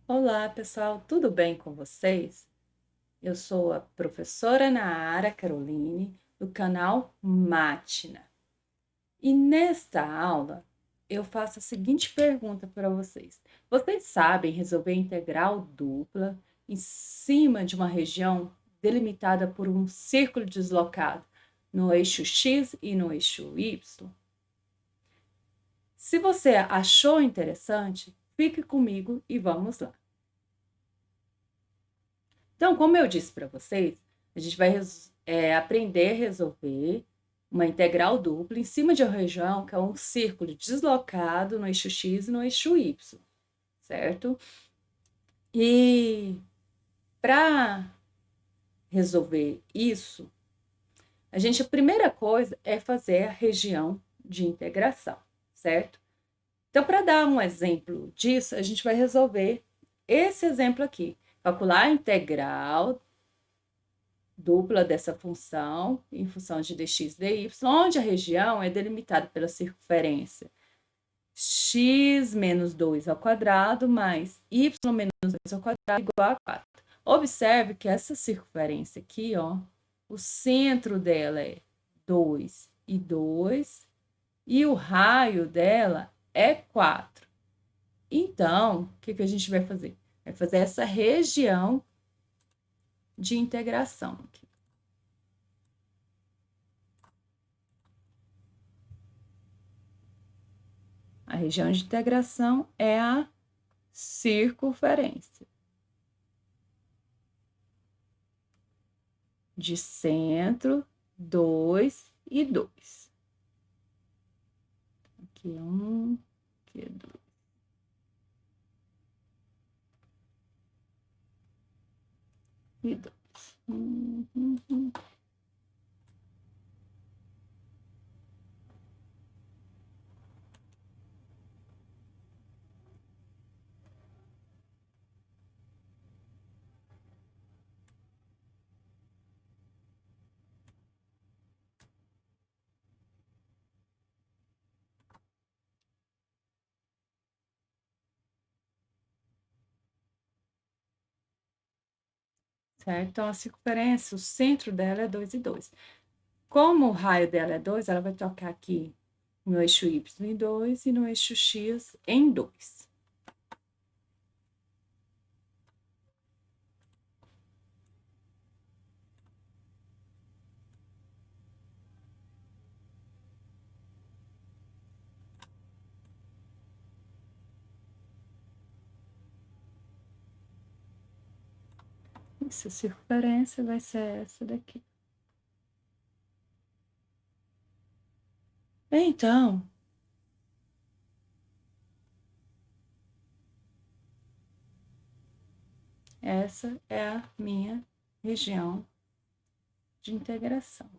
Olá, pessoal, tudo bem com vocês? Eu sou a professora Naara Caroline, do canal Mátina. E nesta aula, eu faço a seguinte pergunta para vocês: vocês sabem resolver integral dupla em cima de uma região delimitada por um círculo deslocado no eixo X e no eixo Y? Se você achou interessante, fique comigo e vamos lá. Então, como eu disse para vocês, a gente vai aprender a resolver uma integral dupla em cima de uma região que é um círculo deslocado no eixo X e no eixo Y, certo? E para resolver isso, a primeira coisa é fazer a região de integração, certo? Então, para dar um exemplo disso, a gente vai resolver esse exemplo aqui. Calcular a integral dupla dessa função, em função de dx e dy, onde a região é delimitada pela circunferência x menos 2 ao quadrado mais y menos 2 ao quadrado igual a 4. Observe que essa circunferência aqui, ó, o centro dela é 2 e 2, e o raio dela é 4. Então, o que a gente vai fazer? Vai fazer essa região de integração aqui. A região de integração é a circunferência de centro, 2 e 2. Aqui um, aqui 2. E 2. Certo? Então, a circunferência, o centro dela é 2 e 2. Como o raio dela é 2, ela vai tocar aqui no eixo Y em 2 e no eixo X em 2. Essa circunferência vai ser essa daqui. Então, essa é a minha região de integração,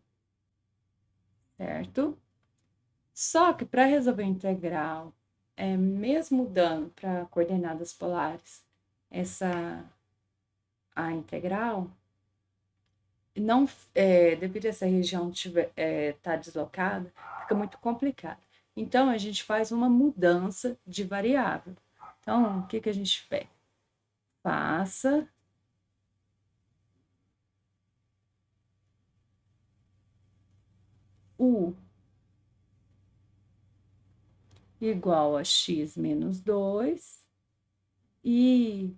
certo? Só que para resolver a integral, mesmo dando para coordenadas polares a integral, não, devido a essa região estar deslocada, fica muito complicado. Então, a gente faz uma mudança de variável. Então, o que a gente faz? Faça u igual a x menos 2 e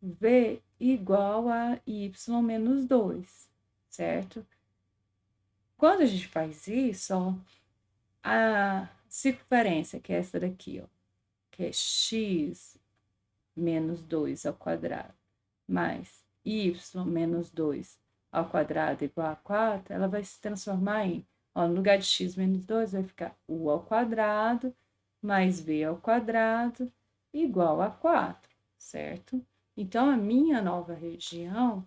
v igual a y menos 2, certo? Quando a gente faz isso, ó, a circunferência, que é essa daqui, ó, que é x menos 2 ao quadrado, mais y menos 2 ao quadrado igual a 4, ela vai se transformar em, ó, no lugar de x menos 2, vai ficar u ao quadrado mais v ao quadrado igual a 4, certo? Então, a minha nova região,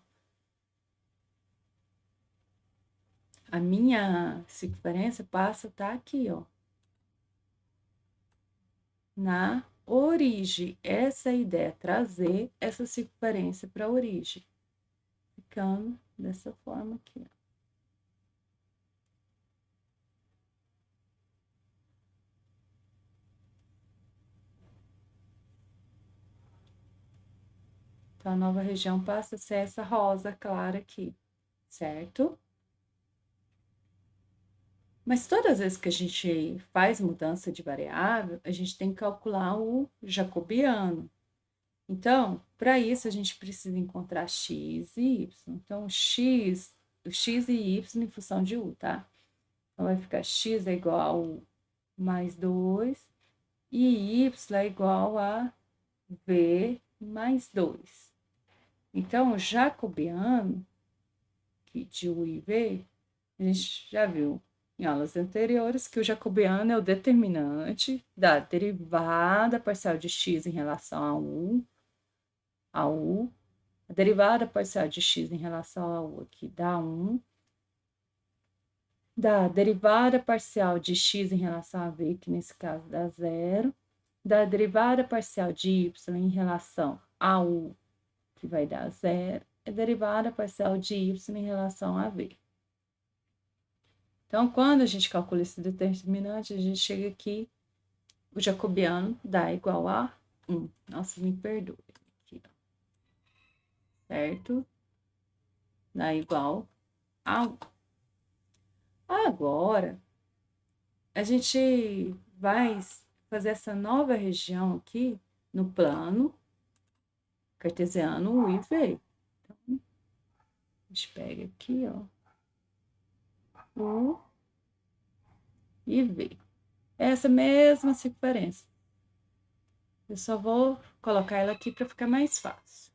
a minha circunferência passa a estar aqui, ó, na origem. Essa é a ideia, trazer essa circunferência para a origem, ficando dessa forma aqui, ó. Então, a nova região passa a ser essa rosa clara aqui, certo? Mas todas as vezes que a gente faz mudança de variável, a gente tem que calcular o jacobiano. Então, para isso, a gente precisa encontrar x e y. Então, o x e y em função de u, tá? Então, vai ficar x é igual a mais 2 e y é igual a v mais 2. Então, o jacobiano, que de u e v, a gente já viu em aulas anteriores que o jacobiano é o determinante da derivada parcial de x em relação a u. A derivada parcial de x em relação a u aqui dá 1. Da derivada parcial de x em relação a v, que nesse caso dá 0. Da derivada parcial de y em relação a u, que vai dar 0. A derivada parcial de y em relação a v. Então, quando a gente calcula esse determinante, a gente chega aqui, o jacobiano dá igual a 1. Nossa, me perdoe. Aqui, ó. Certo? Dá igual a 1. Agora, a gente vai fazer essa nova região aqui no plano cartesiano U e V. Então, a gente pega aqui, ó, U e V. Essa mesma circunferência. Eu só vou colocar ela aqui para ficar mais fácil.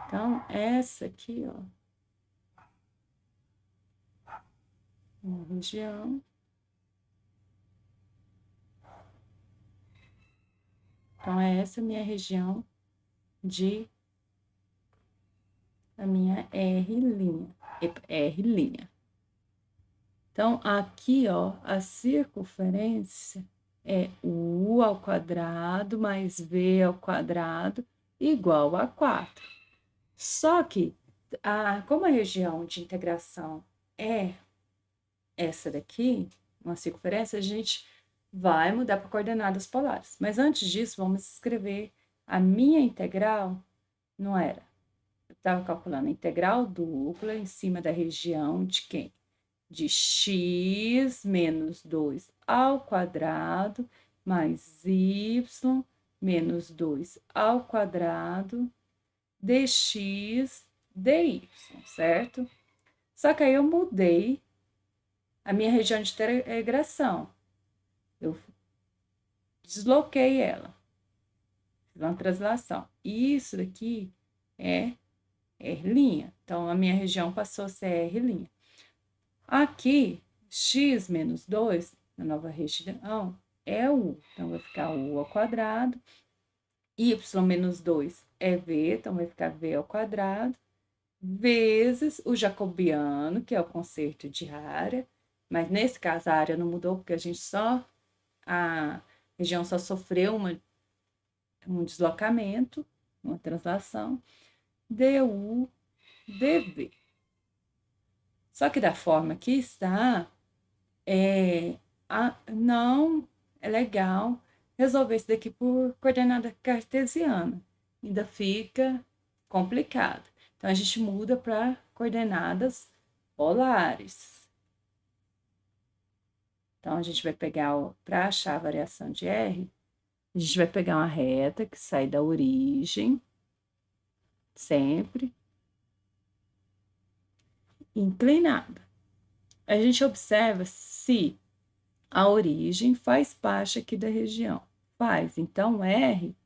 Então, essa aqui, ó, uma região. Então, é essa minha região de a minha R'. Então, aqui, ó, a circunferência é U ao quadrado mais V ao quadrado igual a 4. Só que, como a região de integração é essa daqui, uma circunferência, a gente vai mudar para coordenadas polares. Mas antes disso, vamos escrever a minha integral, não era? Eu estava calculando a integral dupla em cima da região de quem? De x menos 2 ao quadrado mais y menos 2 ao quadrado dx dy, certo? Só que aí eu mudei a minha região de integração. Eu desloquei ela. Fiz uma translação. Isso daqui é R'. Então, a minha região passou a ser R'. Aqui, x menos 2, na nova região, é u. Então, vai ficar u ao quadrado. Y menos 2 é v, então vai ficar v ao quadrado. Vezes o jacobiano, que é o conserto de área. Mas, nesse caso, a área não mudou, porque a região só sofreu um deslocamento, uma translação. Du dv. Só que da forma que está, não é legal resolver isso daqui por coordenada cartesiana. Ainda fica complicado. Então, a gente muda para coordenadas polares. Então, a gente vai pegar, para achar a variação de R, a gente vai pegar uma reta que sai da origem, sempre, inclinada. A gente observa se a origem faz parte aqui da região. Faz. Então, R,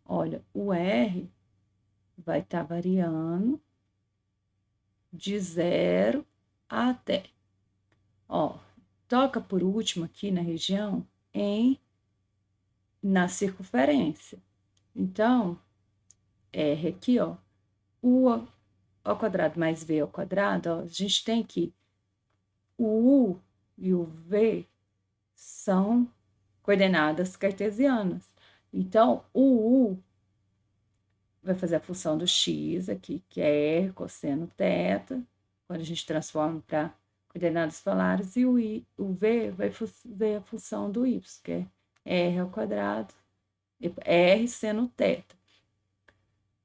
olha, o R vai estar variando de 0 até. Ó, toca por último aqui na região na circunferência. Então, R aqui, ó, U ao quadrado mais V ao quadrado, ó, a gente tem que o U e o V são coordenadas cartesianas. Então, o U vai fazer a função do x aqui, que é R cosseno θ, quando a gente transforma para coordenadas polares, e o V vai fazer a função do y, que é r ao quadrado, r seno θ.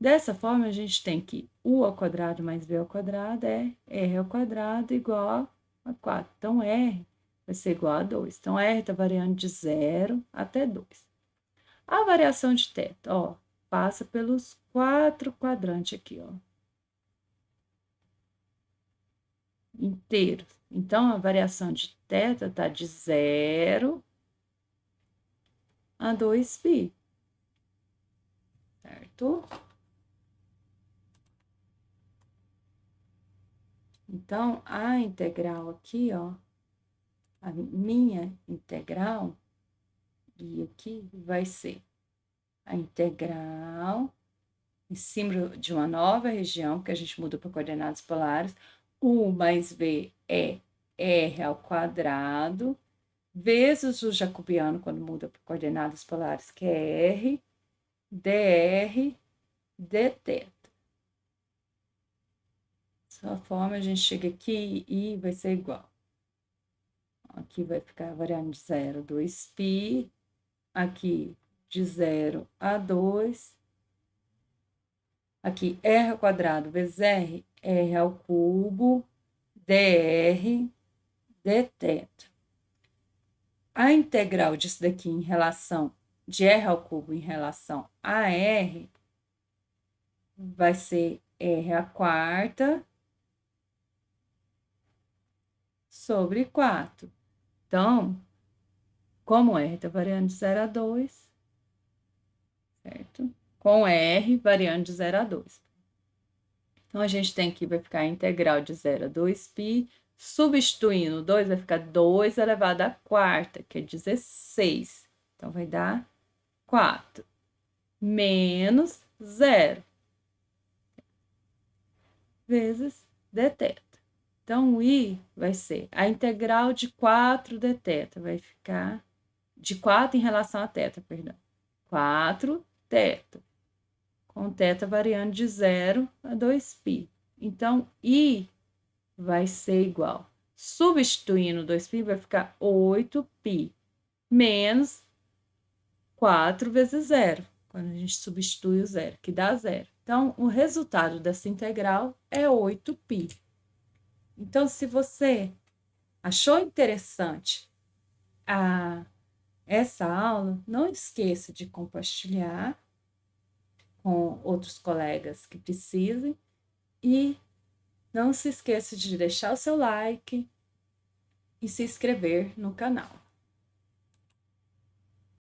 Dessa forma, a gente tem que u ao quadrado mais b ao quadrado é r ao quadrado igual a 4. Então, r vai ser igual a 2. Então, r está variando de 0 até 2. A variação de θ, ó, passa pelos 4 quadrantes aqui, ó. Inteiros. Então, a variação de θ está de 0 a 2π. Certo? Então, a integral aqui, ó, a minha integral, e aqui vai ser a integral em cima de uma nova região, que a gente muda para coordenadas polares. U mais V é R ao quadrado, vezes o jacobiano, quando muda para coordenadas polares, que é R, dr, dθ. Dessa forma, a gente chega aqui e vai ser igual. Aqui vai ficar variando de 0 a 2π, aqui de 0 a 2, aqui r ao quadrado vezes r, r ao cubo, dr, dθ. A integral disso daqui em relação de r ao cubo em relação a r vai ser r à quarta sobre 4. Então, como r está variando de 0 a 2, certo? Com r variando de 0 a 2. Então, a gente tem aqui, vai ficar a integral de 0 a 2π, substituindo 2, vai ficar 2 elevado à quarta, que é 16. Então, vai dar 4 menos 0 vezes dθ. Então, o i vai ser a integral de 4 dθ, vai ficar de 4 em relação a θ, perdão. 4 θ, com θ variando de 0 a 2π. Então, i vai ser igual. Substituindo 2π, vai ficar 8π menos 4 vezes 0, quando a gente substitui o 0, que dá 0. Então, o resultado dessa integral é 8π. Então, se você achou interessante essa aula, não esqueça de compartilhar com outros colegas que precisem e não se esqueça de deixar o seu like e se inscrever no canal.